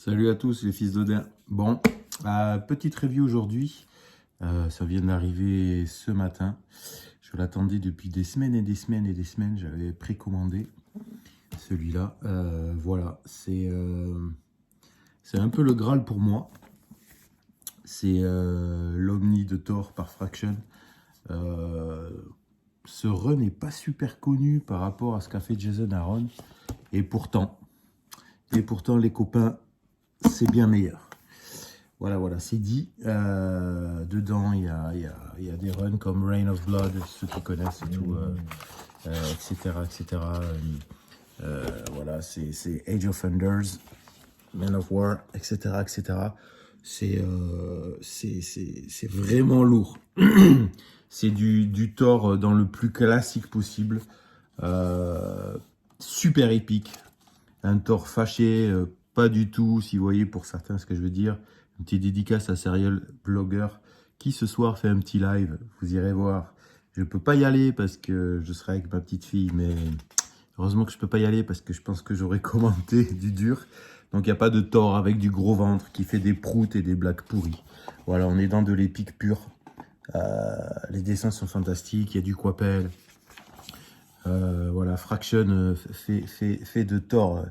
Salut à tous les fils d'Odin. Bon, petite review aujourd'hui. Ça vient d'arriver ce matin. Je l'attendais depuis des semaines et des semaines et des semaines. J'avais précommandé celui-là. Voilà, c'est un peu le Graal pour moi. C'est l'Omni de Thor par Fraction. Ce run n'est pas super connu par rapport à ce qu'a fait Jason Aaron. Et pourtant les copains, c'est bien meilleur. Voilà, c'est dit. Dedans, il y a des runs comme Rain of Blood, ceux qui connaissent et tout, etc. Voilà, c'est Age of Thunders, Man of War, etc. C'est vraiment lourd. C'est du Thor dans le plus classique possible. Super épique. Un Thor fâché, pas du tout, si vous voyez pour certains ce que je veux dire. Une petite dédicace à Serial Blogger qui ce soir fait un petit live. Vous irez voir. Je ne peux pas y aller parce que je serai avec ma petite fille, mais heureusement que je ne peux pas y aller parce que je pense que j'aurais commenté du dur. Donc il n'y a pas de Thor avec du gros ventre qui fait des proutes et des blagues pourries. Voilà, on est dans de l'épique pur. Les dessins sont fantastiques, il y a du Quapel. Voilà, Fraction fait de Thor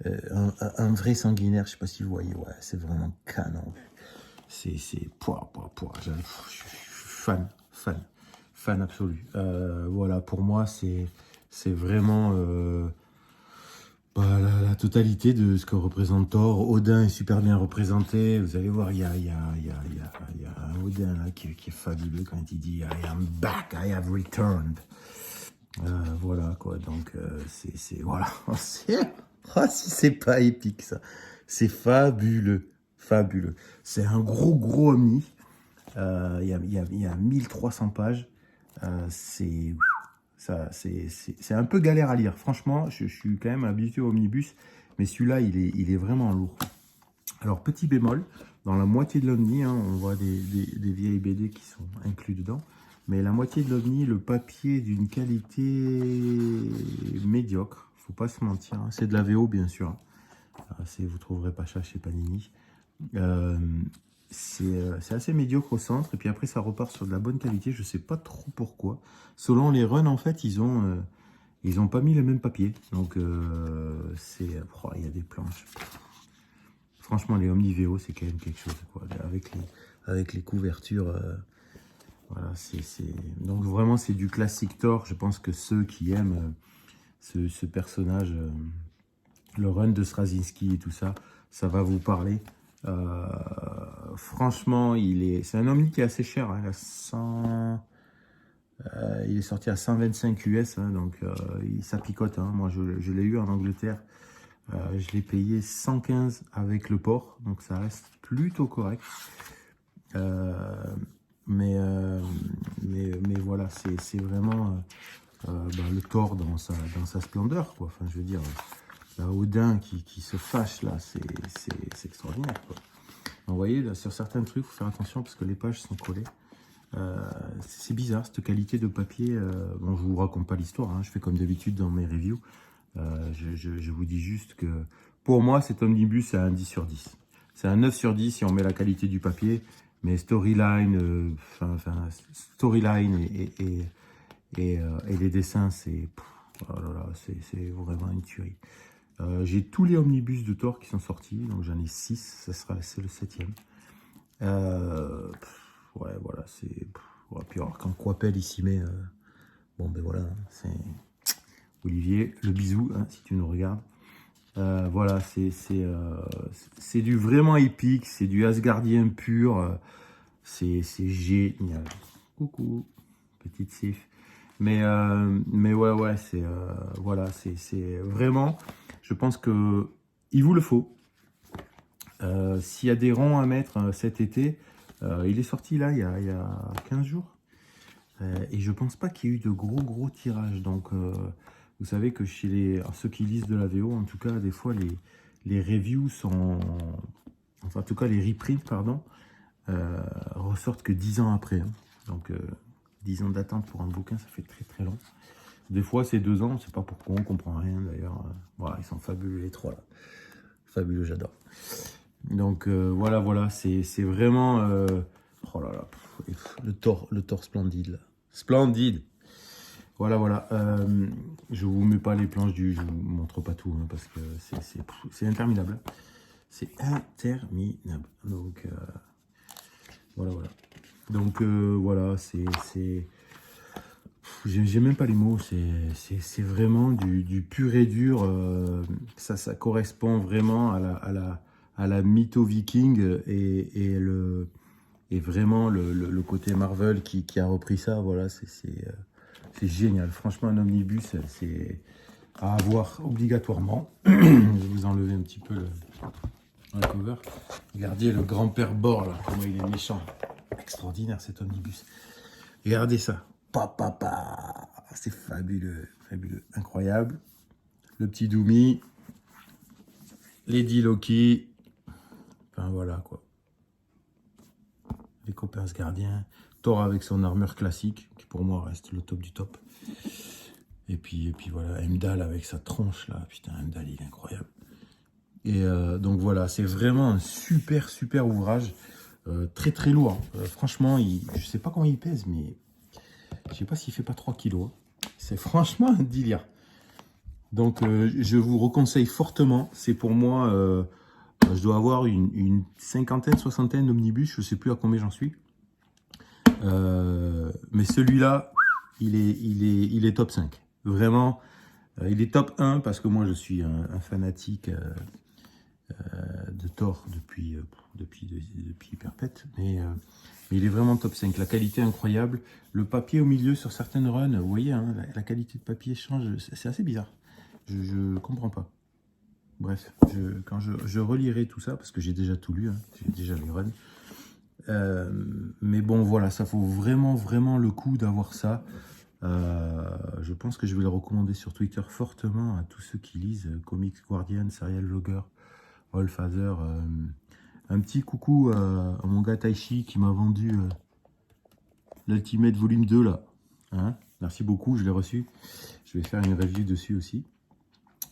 un vrai sanguinaire, je sais pas si vous voyez, ouais, c'est vraiment canon. C'est pouah. Je suis fan absolu. Voilà, pour moi, c'est vraiment la totalité de ce que représente Thor. Odin est super bien représenté. Vous allez voir, il y a un Odin là, qui est fabuleux quand il dit I am back, I have returned. Voilà quoi, donc voilà. Si c'est pas épique ça, c'est fabuleux. C'est un gros omni. Il y a 1300 pages. C'est un peu galère à lire. Franchement, je suis quand même habitué au omnibus, mais celui-là, il est vraiment lourd. Alors, petit bémol, dans la moitié de l'omni, hein, on voit des vieilles BD qui sont inclus dedans. Mais la moitié de l'OVNI, le papier d'une qualité médiocre, faut pas se mentir. Hein. C'est de la VO, bien sûr. Vous trouverez pas ça chez Panini. C'est assez médiocre au centre. Et puis après, ça repart sur de la bonne qualité. Je sais pas trop pourquoi. Selon les runs, en fait, ils ont pas mis le même papier. Donc, il y a des planches. Franchement, les Omni VO, c'est quand même quelque chose. Quoi. Avec les couvertures... Voilà, donc vraiment c'est du classique Thor. Je pense que ceux qui aiment ce personnage, le run de Straczynski et tout ça, ça va vous parler. Franchement, c'est un Omni qui est assez cher. Hein, il est sorti à 125 US, hein, donc ça picote. Hein. Moi, je l'ai eu en Angleterre. Je l'ai payé 115 avec le port, donc ça reste plutôt correct. Mais voilà, c'est vraiment le Thor dans sa splendeur, quoi. Enfin, je veux dire, Odin qui se fâche, là, c'est extraordinaire, quoi. Donc, vous voyez, là, sur certains trucs, il faut faire attention parce que les pages sont collées. C'est bizarre, cette qualité de papier. Bon, je vous raconte pas l'histoire, hein, je fais comme d'habitude dans mes reviews. Je vous dis juste que, pour moi, cet omnibus, c'est un 10 sur 10. C'est un 9 sur 10 si on met la qualité du papier. Mais storyline, et les dessins, c'est vraiment une tuerie. J'ai tous les omnibus de Thor qui sont sortis, donc j'en ai 6, c'est le 7e. Ouais, voilà, ouais, puis alors, quand Quapel ici met, bon ben voilà, c'est Olivier, le bisou, hein, si tu nous regardes. Voilà, c'est du vraiment épique, c'est du Asgardien pur, c'est génial. Coucou, petite sif. Mais ouais, voilà, c'est vraiment, je pense que il vous le faut. S'il y a des ronds à mettre cet été, il est sorti là, il y a 15 jours. Et je pense pas qu'il y ait eu de gros tirages, donc... vous savez que chez ceux qui lisent de la VO, en tout cas, des fois, les reviews sont... Enfin, en tout cas, les reprints, pardon, ressortent que 10 ans après. Hein. Donc, 10 ans d'attente pour un bouquin, ça fait très long. Des fois, c'est 2 ans, on ne sait pas pourquoi, on comprend rien, d'ailleurs. Voilà, ils sont fabuleux, les trois, là. Fabuleux, j'adore. Donc voilà, c'est vraiment... oh là là, le tort splendide, là. Splendide. Voilà. Je vous mets pas les planches je vous montre pas tout, hein, parce que c'est interminable. C'est interminable. Donc, voilà. Donc, voilà, j'ai même pas les mots, c'est vraiment du pur et dur. Ça correspond vraiment à la mytho viking et vraiment le côté Marvel qui a repris ça. Voilà, c'est génial. Franchement, un omnibus, c'est à avoir obligatoirement. Je vais vous enlever un petit peu le cover. Regardez le grand-père Bor, là, comment il est méchant. Extraordinaire cet omnibus. Regardez ça. C'est fabuleux, incroyable. Le petit Doumi, Lady Loki, enfin voilà quoi. Les Coppers gardiens, Thor avec son armure classique, qui pour moi reste le top du top. Et puis voilà, Heimdall avec sa tronche là, putain, Heimdall il est incroyable. Et donc voilà, c'est vraiment un super ouvrage, très lourd. Franchement, je sais pas combien il pèse, mais je sais pas s'il fait pas 3 kilos. C'est franchement un délire. Donc je vous reconseille fortement. C'est pour moi, je dois avoir une cinquantaine, soixantaine d'omnibus. Je sais plus à combien j'en suis. Mais celui-là, il est top 5. Vraiment, il est top 1 parce que moi je suis un fanatique de Thor depuis perpète. Mais il est vraiment top 5. La qualité est incroyable. Le papier au milieu sur certaines runs, vous voyez, hein, la qualité de papier change. C'est assez bizarre. Je comprends pas. Bref, quand je relirai tout ça, parce que j'ai déjà tout lu, hein, j'ai déjà les runs. Mais bon, voilà, ça vaut vraiment le coup d'avoir ça. Je pense que je vais le recommander sur Twitter fortement à tous ceux qui lisent Comics Guardian, Serial Vlogger, Allfather. Un petit coucou à mon gars Taichi qui m'a vendu l'Ultimate Volume 2 là. Hein, merci beaucoup, je l'ai reçu. Je vais faire une review dessus aussi.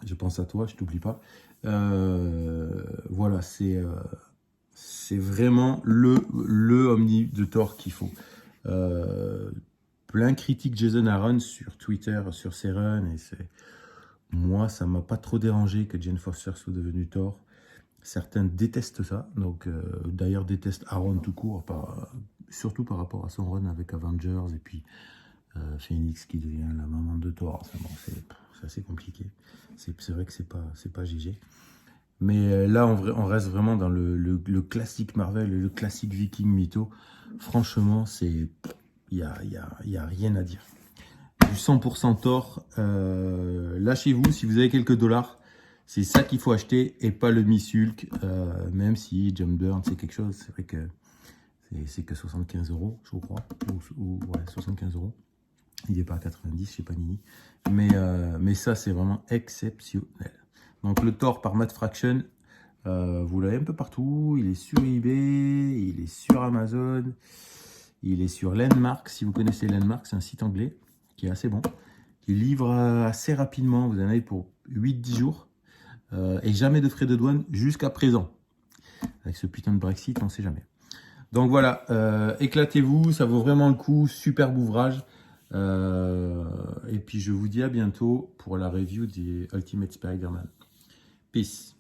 Je pense à toi, je t'oublie pas. Voilà, c'est vraiment le Omni de Thor qu'il faut. Plein critique Jason Aaron sur Twitter, sur ses runs. Moi, ça m'a pas trop dérangé que Jane Foster soit devenue Thor. Certains détestent ça. Donc, d'ailleurs, détestent Aaron tout court, surtout par rapport à son run avec Avengers et puis Phoenix qui devient la maman de Thor. Enfin, bon, c'est assez compliqué. C'est vrai que c'est pas GG. Mais là, on reste vraiment dans le classique Marvel, le classique Viking mytho. Franchement, il y a rien à dire. Du 100% Thor, lâchez-vous si vous avez quelques dollars. C'est ça qu'il faut acheter et pas le Mi-Hulk. Même si Jump Burn, c'est quelque chose. C'est vrai que c'est que 75 €, je crois. Ouais, 75 €. Il n'est pas à 90, je sais pas Nini. Mais ça, c'est vraiment exceptionnel. Donc le Thor par Matt Fraction, vous l'avez un peu partout. Il est sur eBay, il est sur Amazon, il est sur Landmark. Si vous connaissez Landmark, c'est un site anglais qui est assez bon. Il livre assez rapidement, vous en avez pour 8-10 jours. Et jamais de frais de douane jusqu'à présent. Avec ce putain de Brexit, on ne sait jamais. Donc voilà, éclatez-vous, ça vaut vraiment le coup, superbe ouvrage. Et puis je vous dis à bientôt pour la review des Ultimate Spider-Man. Peace.